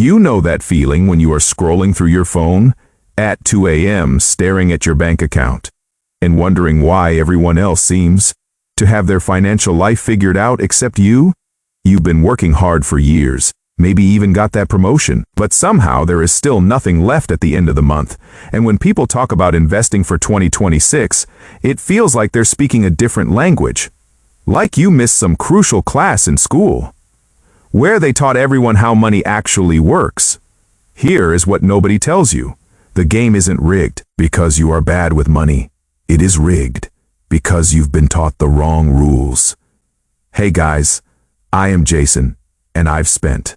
You know that feeling when you are scrolling through your phone at 2 a.m. staring at your bank account and wondering why everyone else seems to have their financial life figured out except you? You've been working hard for years, maybe even got that promotion, but somehow there is still nothing left at the end of the month. And when people talk about investing for 2026, it feels like they're speaking a different language. Like you missed some crucial class in school, where they taught everyone how money actually works. Here is what nobody tells you. The game isn't rigged because you are bad with money. It is rigged because you've been taught the wrong rules. Hey guys, I am Jason, and I've spent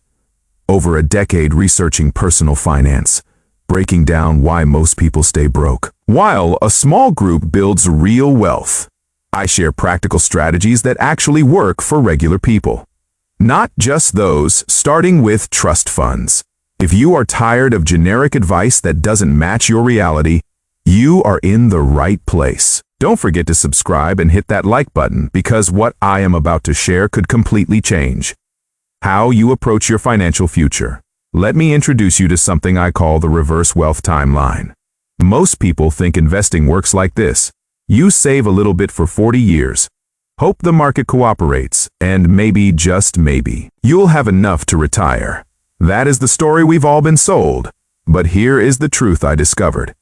over a decade researching personal finance, breaking down why most people stay broke, while a small group builds real wealth. I share practical strategies that actually work for regular people, not just those starting with trust funds. If you are tired of generic advice that doesn't match your reality, you are in the right place. Don't forget to subscribe and hit that like button because what I am about to share could completely change how you approach your financial future. Let me introduce you to something I call the reverse wealth timeline. Most people think investing works like this. You save a little bit for 40 years, hope the market cooperates, and maybe, just maybe, you'll have enough to retire. That is the story we've all been sold. But here is the truth I discovered.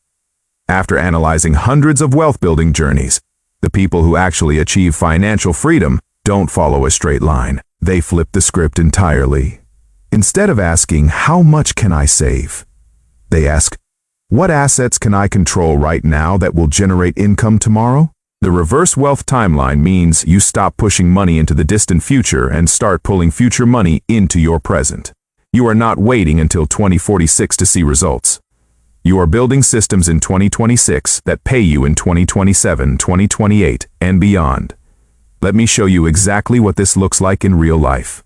After analyzing hundreds of wealth-building journeys, the people who actually achieve financial freedom don't follow a straight line. They flip the script entirely. Instead of asking, how much can I save? They ask, what assets can I control right now that will generate income tomorrow? The reverse wealth timeline means you stop pushing money into the distant future and start pulling future money into your present. You are not waiting until 2046 to see results. You are building systems in 2026 that pay you in 2027, 2028, and beyond. Let me show you exactly what this looks like in real life.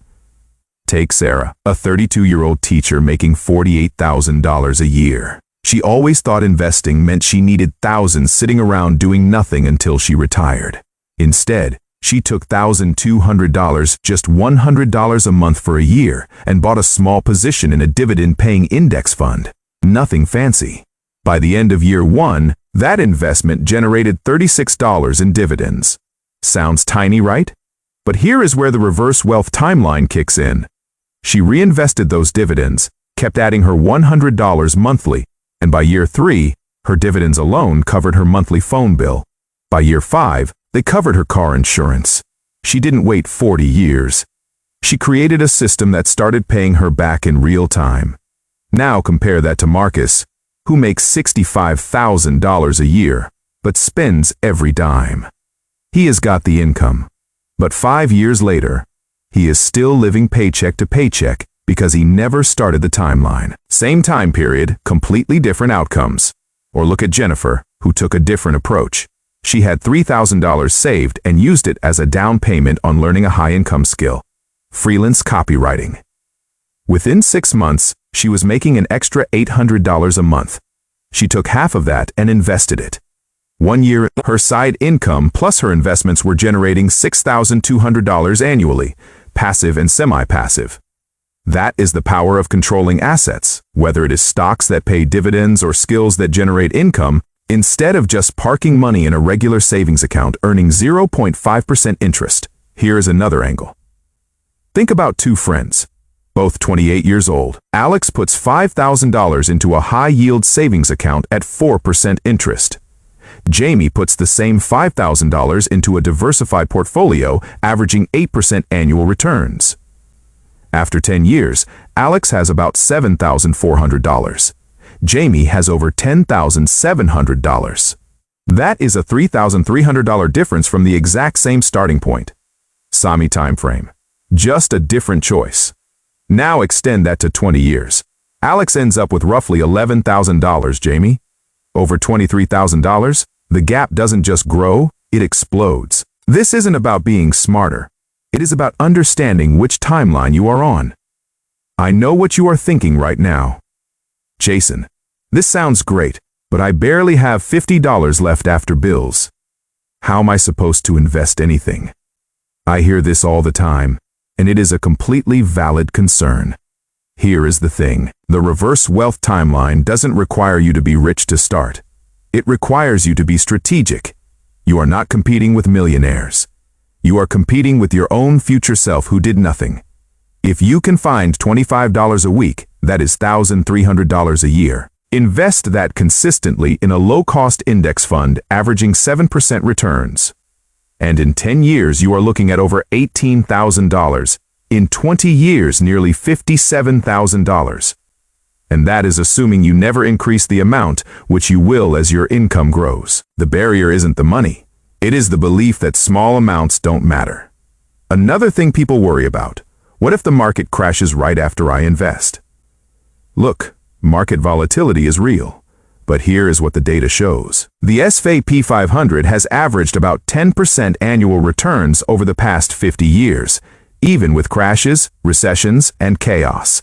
Take Sarah, a 32-year-old teacher making $48,000 a year. She always thought investing meant she needed thousands sitting around doing nothing until she retired. Instead, she took $1,200, just $100 a month for a year, and bought a small position in a dividend-paying index fund. Nothing fancy. By the end of year one, that investment generated $36 in dividends. Sounds tiny, right? But here is where the reverse wealth timeline kicks in. She reinvested those dividends, kept adding her $100 monthly, and by year 3, her dividends alone covered her monthly phone bill. By year 5, they covered her car insurance. She didn't wait 40 years. She created a system that started paying her back in real time. Now compare that to Marcus, who makes $65,000 a year, but spends every dime. He has got the income, but 5 years later, he is still living paycheck to paycheck because he never started the timeline. Same time period, completely different outcomes. Or look at Jennifer, who took a different approach. She had $3,000 saved and used it as a down payment on learning a high-income skill, freelance copywriting. Within 6 months, she was making an extra $800 a month. She took half of that and invested it. 1 year, her side income plus her investments were generating $6,200 annually, passive and semi-passive. That is the power of controlling assets, whether it is stocks that pay dividends or skills that generate income, instead of just parking money in a regular savings account earning 0.5% interest. Here is another angle. Think about two friends, both 28 years old. Alex puts $5,000 into a high-yield savings account at 4% interest. Jamie puts the same $5,000 into a diversified portfolio averaging 8% annual returns. After 10 years, Alex has about $7,400. Jamie has over $10,700. That is a $3,300 difference from the exact same starting point. Sami time frame. Just a different choice. Now extend that to 20 years. Alex ends up with roughly $11,000, Jamie. Over $23,000, the gap doesn't just grow, it explodes. This isn't about being smarter. It is about understanding which timeline you are on. I know what you are thinking right now. Jason, this sounds great, but I barely have $50 left after bills. How am I supposed to invest anything? I hear this all the time, and it is a completely valid concern. Here is the thing. The reverse wealth timeline doesn't require you to be rich to start. It requires you to be strategic. You are not competing with millionaires. You are competing with your own future self who did nothing. If you can find $25 a week, that is $1,300 a year. Invest that consistently in a low-cost index fund averaging 7% returns. And in 10 years, you are looking at over $18,000. In 20 years, nearly $57,000. And that is assuming you never increase the amount, which you will as your income grows. The barrier isn't the money. It is the belief that small amounts don't matter. Another thing people worry about: what if the market crashes right after I invest? Look, market volatility is real. But here is what the data shows. The S&P 500 has averaged about 10% annual returns over the past 50 years, even with crashes, recessions, and chaos.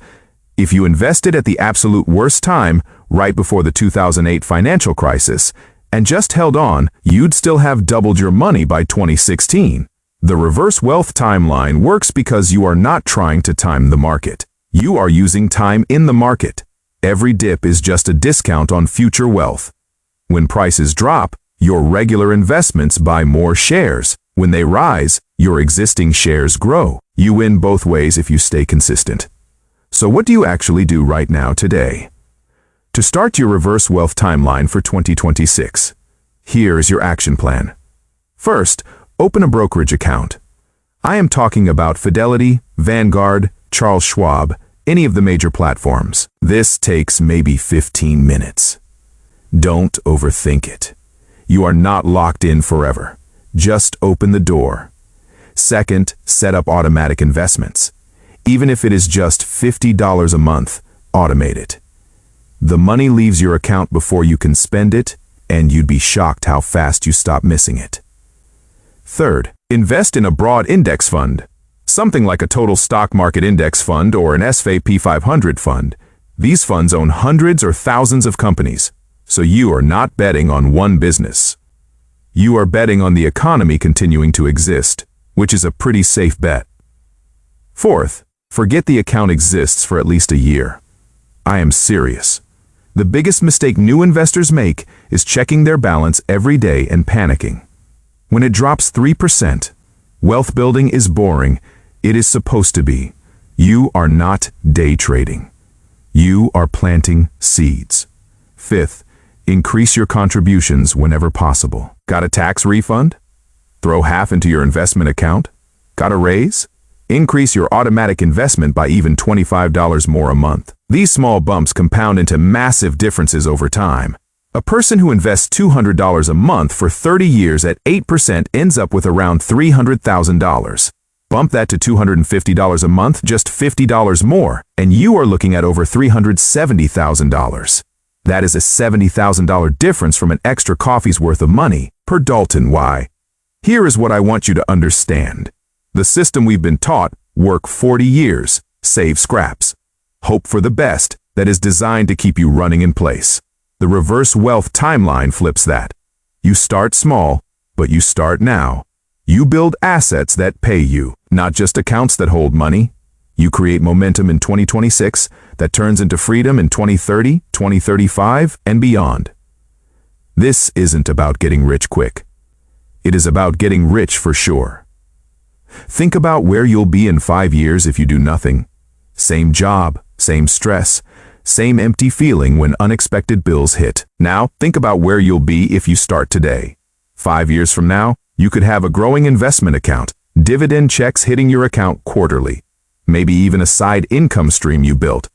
If you invested at the absolute worst time, right before the 2008 financial crisis, and just held on, you'd still have doubled your money by 2016. The reverse wealth timeline works because you are not trying to time the market. You are using time in the market. Every dip is just a discount on future wealth. When prices drop, your regular investments buy more shares. When they rise, your existing shares grow. You win both ways if you stay consistent. So what do you actually do right now today? To start your reverse wealth timeline for 2026, here is your action plan. First, open a brokerage account. I am talking about Fidelity, Vanguard, Charles Schwab, any of the major platforms. This takes maybe 15 minutes. Don't overthink it. You are not locked in forever. Just open the door. Second, set up automatic investments. Even if it is just $50 a month, automate it. The money leaves your account before you can spend it, and you'd be shocked how fast you stop missing it. Third, invest in a broad index fund. Something like a total stock market index fund or an S&P 500 fund. These funds own hundreds or thousands of companies, so you are not betting on one business. You are betting on the economy continuing to exist, which is a pretty safe bet. Fourth, forget the account exists for at least a year. I am serious. The biggest mistake new investors make is checking their balance every day and panicking. When it drops 3%, wealth building is boring. It is supposed to be. You are not day trading. You are planting seeds. Fifth, increase your contributions whenever possible. Got a tax refund? Throw half into your investment account? Got a raise? Increase your automatic investment by even $25 more a month. These small bumps compound into massive differences over time. A person who invests $200 a month for 30 years at 8% ends up with around $300,000. Bump that to $250 a month, just $50 more, and you are looking at over $370,000. That is a $70,000 difference from an extra coffee's worth of money per Dalton. Why? Here is what I want you to understand. The system we've been taught: work 40 years, save scraps, hope for the best, that is designed to keep you running in place. The reverse wealth timeline flips that. You start small, but you start now. You build assets that pay you, not just accounts that hold money. You create momentum in 2026 that turns into freedom in 2030, 2035, and beyond. This isn't about getting rich quick. It is about getting rich for sure. Think about where you'll be in 5 years if you do nothing. Same job, same stress, same empty feeling when unexpected bills hit. Now, think about where you'll be if you start today. 5 years from now, you could have a growing investment account, dividend checks hitting your account quarterly, maybe even a side income stream you built.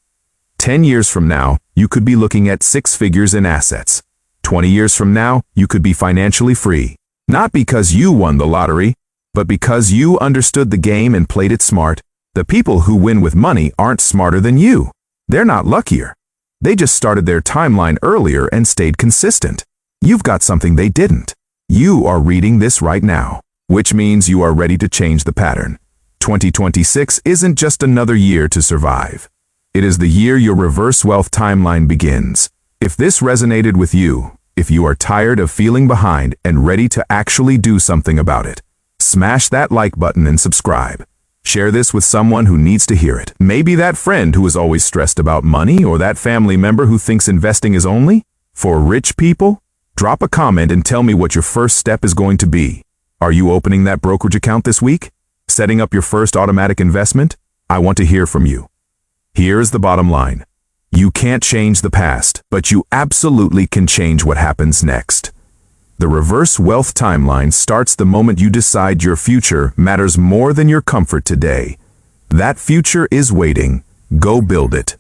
10 years from now, you could be looking at 6 figures in assets. 20 years from now, you could be financially free. Not because you won the lottery, but because you understood the game and played it smart. The people who win with money aren't smarter than you. They're not luckier. They just started their timeline earlier and stayed consistent. You've got something they didn't. You are reading this right now, which means you are ready to change the pattern. 2026 isn't just another year to survive. It is the year your reverse wealth timeline begins. If this resonated with you, if you are tired of feeling behind and ready to actually do something about it, smash that like button and subscribe. Share this with someone who needs to hear it. Maybe that friend who is always stressed about money, or that family member who thinks investing is only for rich people. Drop a comment and tell me what your first step is going to be. Are you opening that brokerage account this week? Setting up your first automatic investment? I want to hear from you. Here's the bottom line. You can't change the past, but you absolutely can change what happens next. The reverse wealth timeline starts the moment you decide your future matters more than your comfort today. That future is waiting. Go build it.